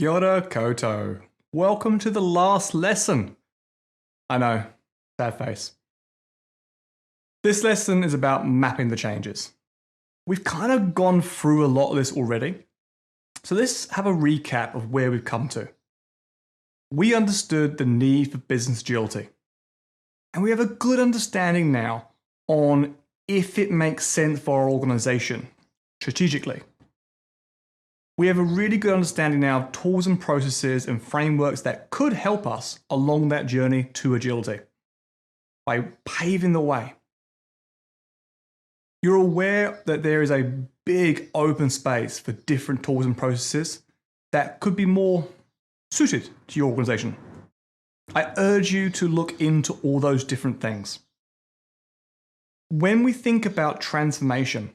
Kia ora koutou. Welcome to the last lesson. I know, sad face. This lesson is about mapping the changes. We've kind of gone through a lot of this already. So let's have a recap of where we've come to. We understood the need for business agility. And we have a good understanding now on if it makes sense for our organization strategically. We have a really good understanding now of tools and processes and frameworks that could help us along that journey to agility by paving the way. You're aware that there is a big open space for different tools and processes that could be more suited to your organization. I urge you to look into all those different things. When we think about transformation,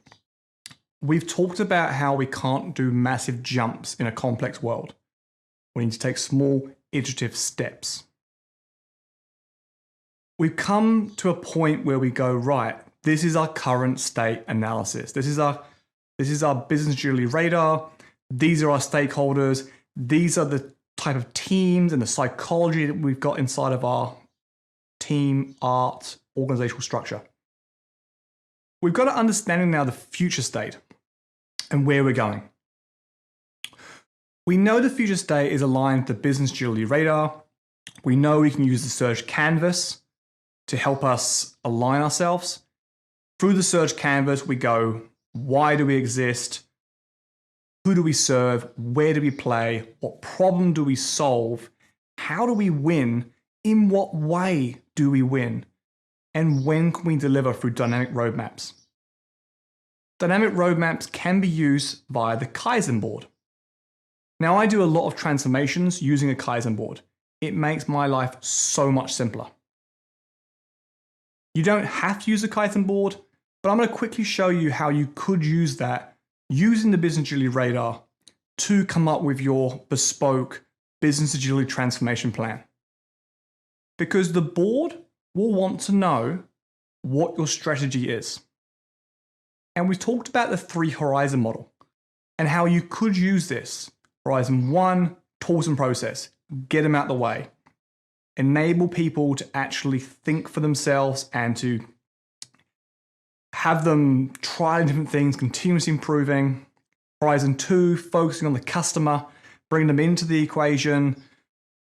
we've talked about how we can't do massive jumps in a complex world. We need to take small, iterative steps. We've come to a point where we go, right, this is our current state analysis. This is our business agility radar. These are our stakeholders. These are the type of teams and the psychology that we've got inside of our team, art, organizational structure. We've got an understanding now of the future state and where we're going. We know the future state is aligned to the business agility radar. We know we can use the search canvas to help us align ourselves. Through the search canvas, we go, why do we exist? Who do we serve? Where do we play? What problem do we solve? How do we win? In what way do we win? And when can we deliver through dynamic roadmaps? Dynamic roadmaps can be used via the Kaizen board. Now, I do a lot of transformations using a Kaizen board. It makes my life so much simpler. You don't have to use a Kaizen board, but I'm going to quickly show you how you could use that using the business agility radar to come up with your bespoke business agility transformation plan. Because the board will want to know what your strategy is. And we talked about the 3 horizon model and how you could use this. Horizon 1, tools and process, get them out the way. Enable people to actually think for themselves and to have them try different things, continuously improving. Horizon 2, focusing on the customer, bring them into the equation,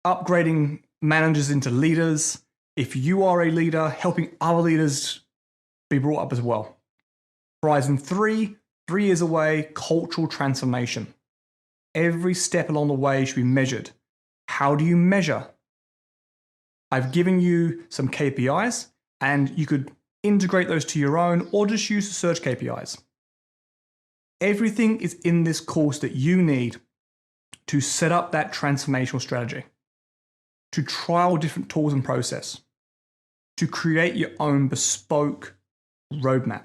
upgrading managers into leaders. If you are a leader, helping other leaders be brought up as well. Horizon 3, 3 years away, cultural transformation. Every step along the way should be measured. How do you measure? I've given you some KPIs, and you could integrate those to your own or just use the search KPIs. Everything is in this course that you need to set up that transformational strategy, to trial different tools and process, to create your own bespoke roadmap.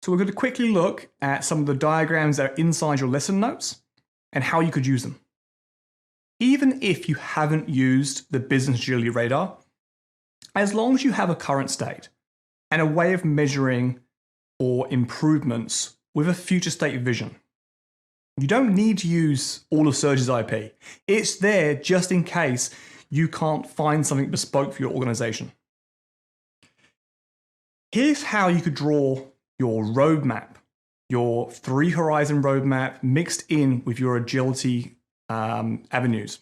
So we're going to quickly look at some of the diagrams that are inside your lesson notes and how you could use them. Even if you haven't used the business agility radar, as long as you have a current state and a way of measuring for improvements with a future state vision, you don't need to use all of Surge's IP. It's there just in case you can't find something bespoke for your organization. Here's how you could draw your roadmap, your 3 horizon roadmap mixed in with your agility avenues.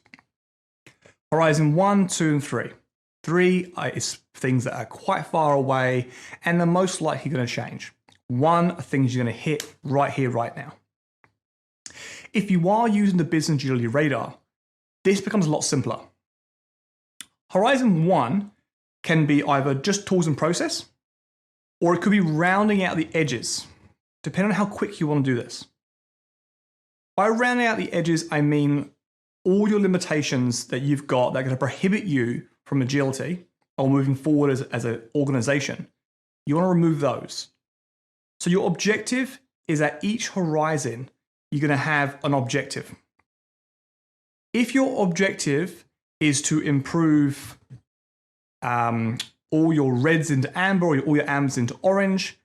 Horizon 1, 2, and 3. 3 is things that are quite far away and are most likely going to change. 1 are things you're going to hit right here, right now. If you are using the business agility radar, this becomes a lot simpler. Horizon 1 can be either just tools and process, or it could be rounding out the edges, depending on how quick you want to do this. By rounding out the edges, I mean all your limitations that you've got that are going to prohibit you from agility or moving forward as an organization. You want to remove those. So your objective is at each horizon, you're going to have an objective. If your objective is to improve all your reds into amber or all your ambers into orange,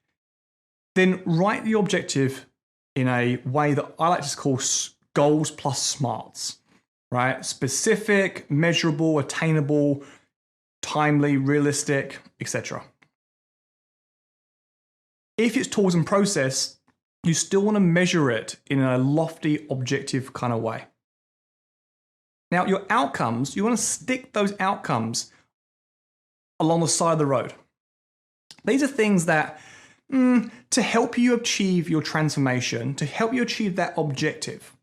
then write the objective in a way that I like to call goals plus smarts, right? Specific, measurable, attainable, timely, realistic, etc. If it's tools and process, you still want to measure it in a lofty, objective kind of way. Now, your outcomes, you want to stick those outcomes along the side of the road. These are things that, to help you achieve your transformation, to help you achieve that objective,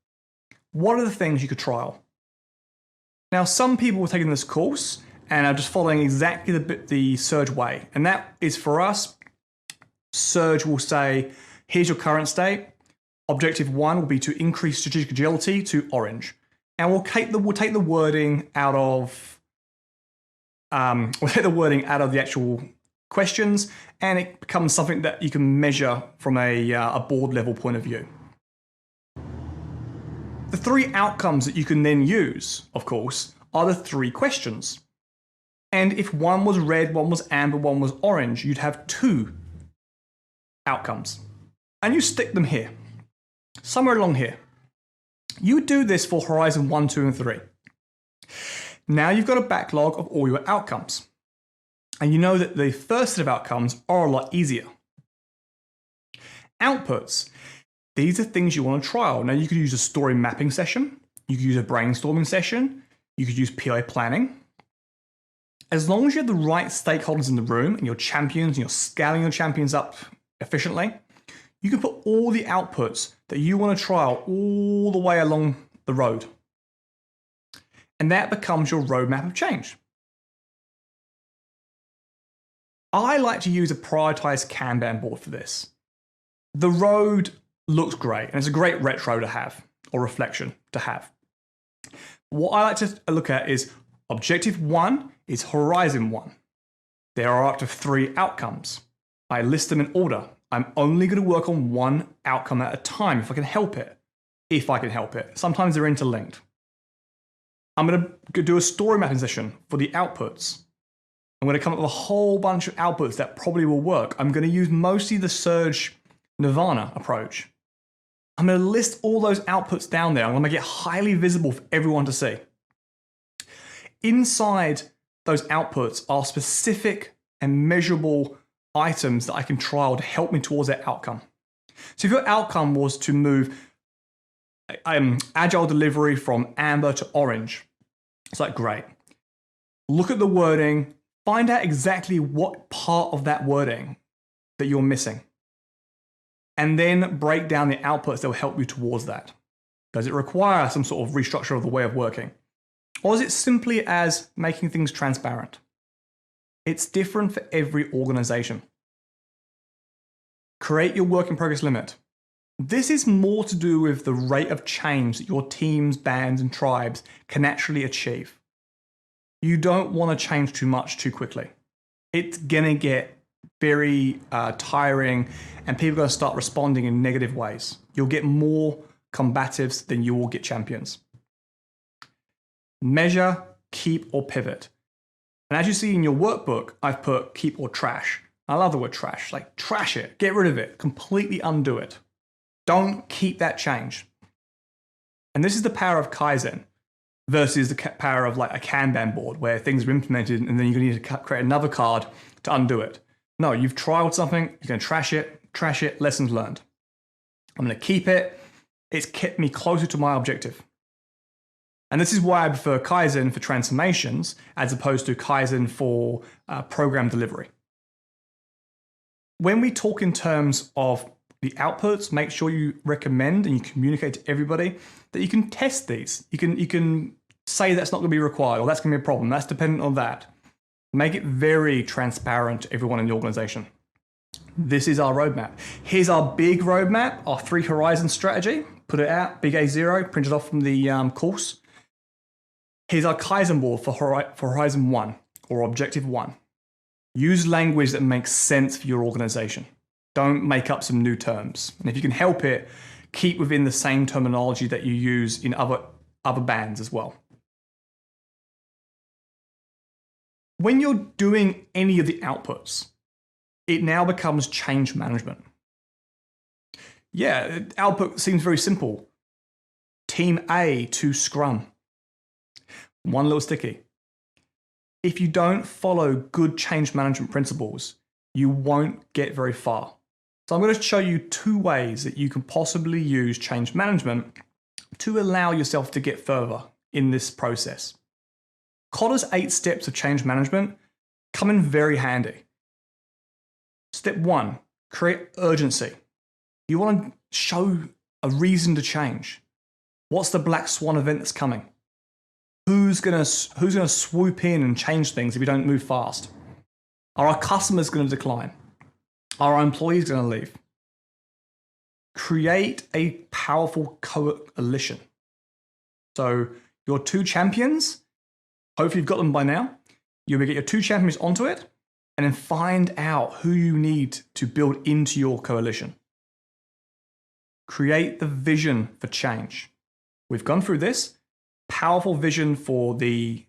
what are the things you could trial? Now, some people are taking this course and are just following exactly the Surge way. And that is for us, Surge will say, here's your current state. Objective 1 will be to increase strategic agility to orange. And we'll take the wording out of the actual questions, and it becomes something that you can measure from a board level point of view. The 3 outcomes that you can then use, of course, are the 3 questions. And if one was red, one was amber, one was orange, you'd have 2 outcomes. And you stick them here, somewhere along here. You would do this for Horizon 1, 2, and 3. Now you've got a backlog of all your outcomes. And you know that the first set of outcomes are a lot easier. Outputs. These are things you want to trial. Now you could use a story mapping session. You could use a brainstorming session. You could use PI planning. As long as you have the right stakeholders in the room and your champions and you're scaling your champions up efficiently, you can put all the outputs that you want to trial all the way along the road. And that becomes your roadmap of change. I like to use a prioritized Kanban board for this. The road looks great, and it's a great retro to have, or reflection to have. What I like to look at is Objective 1 is Horizon 1. There are up to 3 outcomes. I list them in order. I'm only going to work on one outcome at a time if I can help it. If I can help it. Sometimes they're interlinked. I'm going to do a story mapping session for the outputs. I'm going to come up with a whole bunch of outputs that probably will work. I'm going to use mostly the Surge Nirvana approach. I'm going to list all those outputs down there. I'm going to make it highly visible for everyone to see. Inside those outputs are specific and measurable items that I can trial to help me towards that outcome. So if your outcome was to move agile delivery from amber to orange, it's like, great. Look at the wording, find out exactly what part of that wording that you're missing, and then break down the outputs that will help you towards that. Does it require some sort of restructure of the way of working? Or is it simply as making things transparent? It's different for every organization. Create your work in progress limit. This is more to do with the rate of change that your teams, bands, and tribes can actually achieve. You don't want to change too much too quickly. It's going to get very tiring, and people are going to start responding in negative ways. You'll get more combatives than you will get champions. Measure, keep, or pivot. And as you see in your workbook, I've put keep or trash. I love the word trash, like trash it, get rid of it, completely undo it. Don't keep that change. And this is the power of Kaizen versus the power of like a Kanban board where things are implemented and then you're going to need to create another card to undo it. No, you've trialed something, you're going to trash it, lessons learned. I'm going to keep it. It's kept me closer to my objective. And this is why I prefer Kaizen for transformations as opposed to Kaizen for program delivery. When we talk in terms of the outputs, make sure you recommend and you communicate to everybody that you can test these. You can say that's not going to be required or that's going to be a problem. That's dependent on that. Make it very transparent to everyone in the organization. This is our roadmap. Here's our big roadmap, our 3 horizon strategy. Put it out, big A0, print it off from the course. Here's our Kaizen board for Horizon 1 or Objective 1. Use language that makes sense for your organization. Don't make up some new terms. And if you can help it, keep within the same terminology that you use in other bands as well. When you're doing any of the outputs, it now becomes change management. Yeah, output seems very simple. Team A to Scrum. One little sticky. If you don't follow good change management principles, you won't get very far. So I'm going to show you 2 ways that you can possibly use change management to allow yourself to get further in this process. Kotter's 8 steps of change management come in very handy. Step 1, create urgency. You want to show a reason to change. What's the black swan event that's coming? Who's gonna swoop in and change things if you don't move fast? Are our customers going to decline? Are our employees going to leave? Create a powerful coalition. So your 2 champions, hopefully you've got them by now. You'll get your 2 champions onto it and then find out who you need to build into your coalition. Create the vision for change. We've gone through this. Powerful vision for the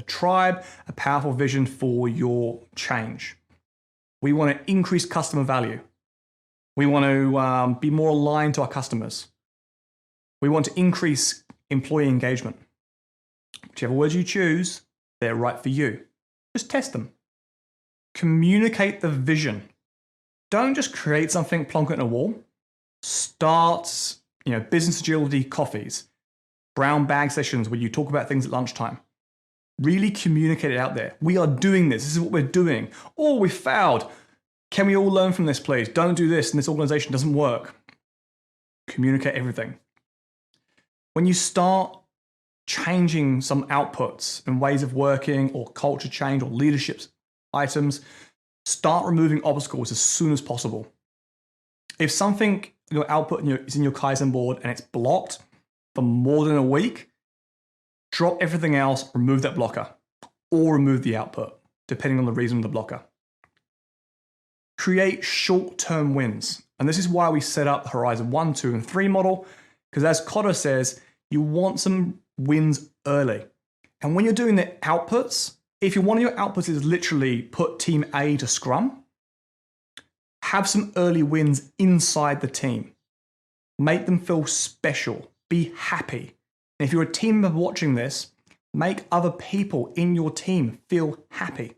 tribe, a powerful vision for your change. We want to increase customer value. We want to be more aligned to our customers. We want to increase employee engagement. Whichever words you choose, they're right for you. Just test them. Communicate the vision. Don't just create something, plonk it in a wall. Start, business agility coffees, brown bag sessions where you talk about things at lunchtime. Really communicate it out there. We are doing this. This is what we're doing. Oh, we failed. Can we all learn from this, please? Don't do this, and this organization doesn't work. Communicate everything. When you start changing some outputs and ways of working or culture change or leadership items, start removing obstacles as soon as possible. If something, your output is in your Kaizen board and it's blocked for more than a week, drop everything else, remove that blocker, or remove the output, depending on the reason of the blocker. Create short-term wins. And this is why we set up the Horizon 1, 2, and 3 model, because as Kotter says, you want some wins early. And when you're doing the outputs, if one of your outputs is literally put team A to Scrum, have some early wins inside the team. Make them feel special. Be happy. And if you're a team member watching this, make other people in your team feel happy.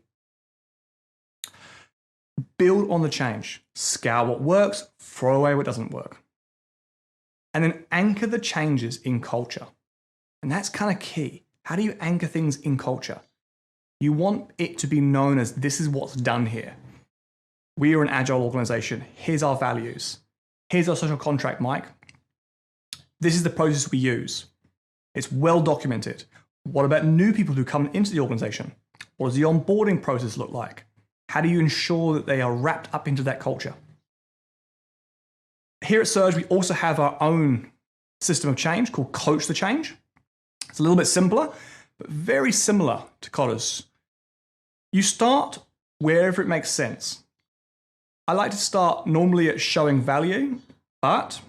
Build on the change. Scale what works, throw away what doesn't work. And then anchor the changes in culture. And that's kind of key. How do you anchor things in culture? You want it to be known as this is what's done here. We are an agile organization. Here's our values. Here's our social contract, Mike. This is the process we use. It's well documented. What about new people who come into the organization? What does the onboarding process look like? How do you ensure that they are wrapped up into that culture? Here at Surge, we also have our own system of change called Coach the Change. It's a little bit simpler, but very similar to Kotter's. You start wherever it makes sense. I like to start normally at showing value, but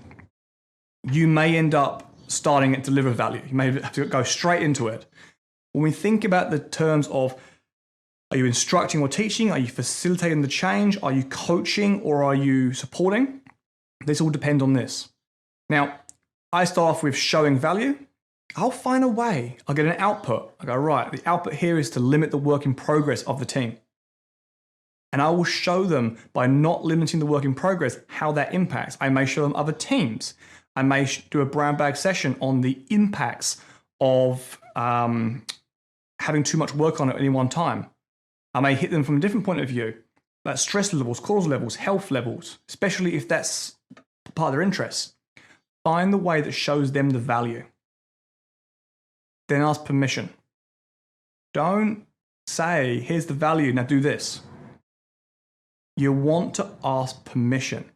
you may end up starting at deliver value. You may have to go straight into it. When we think about the terms of, are you instructing or teaching? Are you facilitating the change? Are you coaching or are you supporting? This all depends on this. Now, I start off with showing value. I'll find a way. I'll get an output. I go, right, the output here is to limit the work in progress of the team. And I will show them by not limiting the work in progress how that impacts. I may show them other teams. I may do a brown bag session on the impacts of having too much work on it at any one time. I may hit them from a different point of view, like stress levels, cortisol levels, health levels, especially if that's part of their interests. Find the way that shows them the value. Then ask permission. Don't say, here's the value, now do this. You want to ask permission.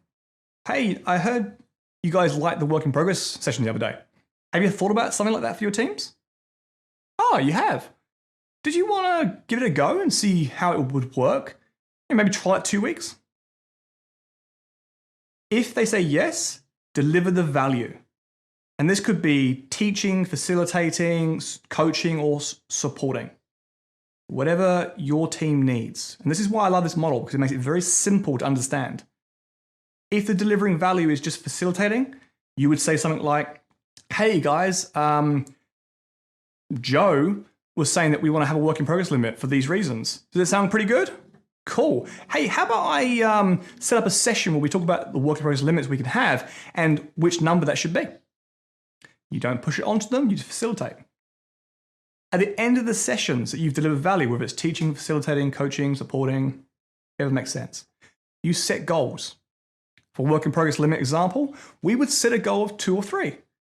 Hey, I heard you guys liked the work in progress session the other day. Have you thought about something like that for your teams? Oh, you have. Did you want to give it a go and see how it would work? And maybe try it 2 weeks? If they say yes, deliver the value. And this could be teaching, facilitating, coaching, or supporting. Whatever your team needs. And this is why I love this model, because it makes it very simple to understand. If the delivering value is just facilitating, you would say something like, Hey guys, Joe was saying that we want to have a work in progress limit for these reasons. Does it sound pretty good? Cool. Hey, how about I set up a session where we talk about the work in progress limits we can have and which number that should be. You don't push it onto them, you just facilitate. At the end of the sessions that you've delivered value, whether it's teaching, facilitating, coaching, supporting, whatever makes sense, you set goals. For work in progress limit example, we would set a goal of 2 or 3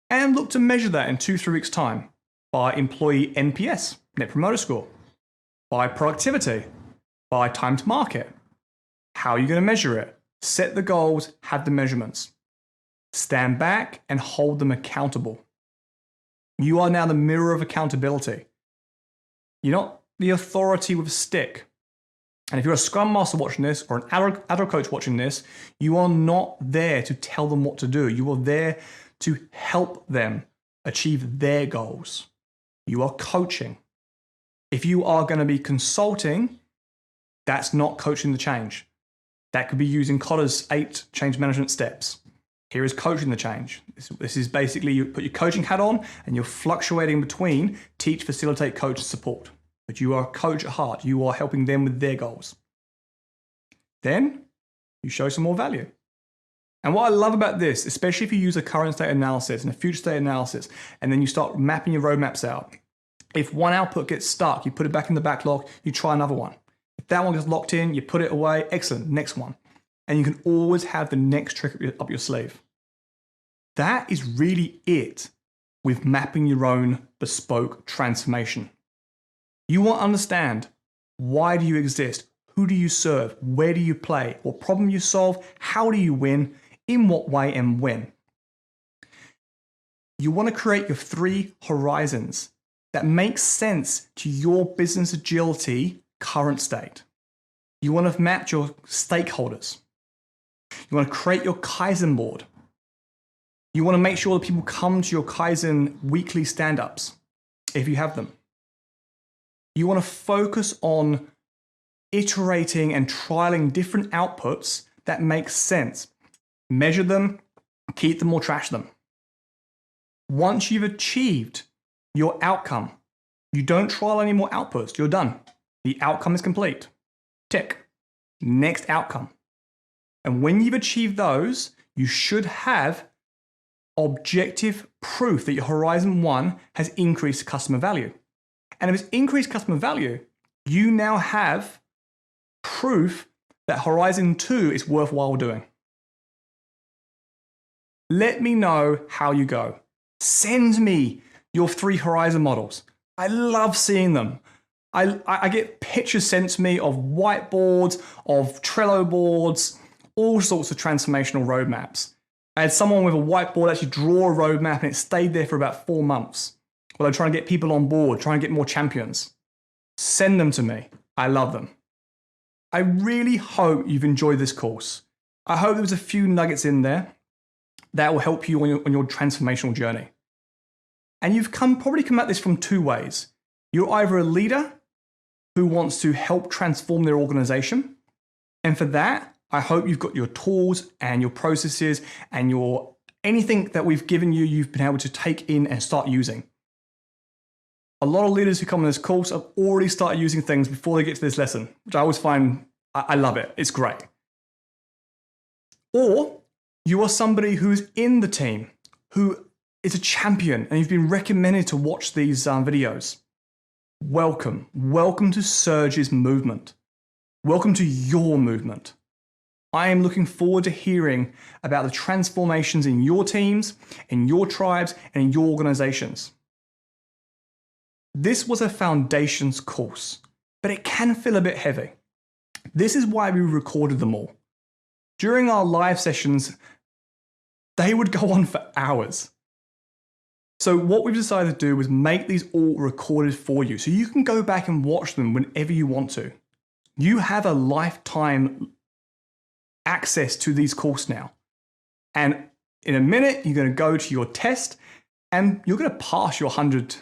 and look to measure that in 2-3 weeks' time by employee NPS, Net Promoter Score, by productivity, by time to market. How are you going to measure it? Set the goals, have the measurements. Stand back and hold them accountable. You are now the mirror of accountability. You're not the authority with a stick. And if you're a Scrum Master watching this or an Agile coach watching this, you are not there to tell them what to do. You are there to help them achieve their goals. You are coaching. If you are going to be consulting, that's not coaching the change. That could be using Kotter's 8 change management steps. Here is coaching the change. This is basically you put your coaching hat on and you're fluctuating between teach, facilitate, coach, and support. But you are a coach at heart. You are helping them with their goals. Then you show some more value. And what I love about this, especially if you use a current state analysis and a future state analysis, and then you start mapping your roadmaps out. If one output gets stuck, you put it back in the backlog, you try another one. If that one gets locked in, you put it away, excellent, next one. And you can always have the next trick up your sleeve. That is really it with mapping your own bespoke transformation. You want to understand, why do you exist? Who do you serve? Where do you play? What problem you solve? How do you win? In what way and when? You want to create your 3 horizons that make sense to your business agility current state. You want to map your stakeholders. You want to create your Kaizen board. You want to make sure that people come to your Kaizen weekly stand-ups, if you have them. You want to focus on iterating and trialing different outputs that make sense. Measure them, keep them or trash them. Once you've achieved your outcome, you don't trial any more outputs, you're done. The outcome is complete. Tick. Next outcome. And when you've achieved those, you should have objective proof that your Horizon 1 has increased customer value. And if it's increased customer value, you now have proof that Horizon 2 is worthwhile doing. Let me know how you go. Send me your 3 Horizon models. I love seeing them. I get pictures sent to me of whiteboards, of Trello boards, all sorts of transformational roadmaps. I had someone with a whiteboard actually draw a roadmap and it stayed there for about 4 months. While they're trying to get people on board, trying to get more champions. Send them to me. I love them. I really hope you've enjoyed this course. I hope there was a few nuggets in there that will help you on your transformational journey. And you've probably come at this from 2 ways. You're either a leader who wants to help transform their organization. And for that, I hope you've got your tools and your processes and anything that we've given you, you've been able to take in and start using. A lot of leaders who come on this course have already started using things before they get to this lesson, which I always find, I love it. It's great. Or you are somebody who's in the team, who is a champion, and you've been recommended to watch these videos. Welcome. Welcome to Surge's movement. Welcome to your movement. I am looking forward to hearing about the transformations in your teams, in your tribes, and in your organizations. This was a foundations course, but it can feel a bit heavy. This is why we recorded them all. During our live sessions, they would go on for hours. So what we've decided to do was make these all recorded for you, so you can go back and watch them whenever you want to. You have a lifetime access to these courses now. And in a minute, you're going to go to your test and you're going to pass your 100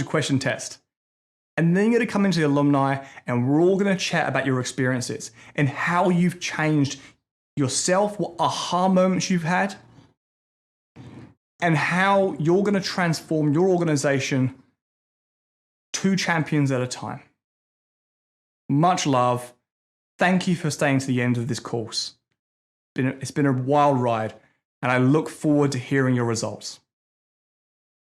question test. And then you're going to come into the alumni and we're all going to chat about your experiences and how you've changed yourself, what aha moments you've had. and how you're going to transform your organization 2 champions at a time. Much love. Thank you for staying to the end of this course. It's been a wild ride, and I look forward to hearing your results.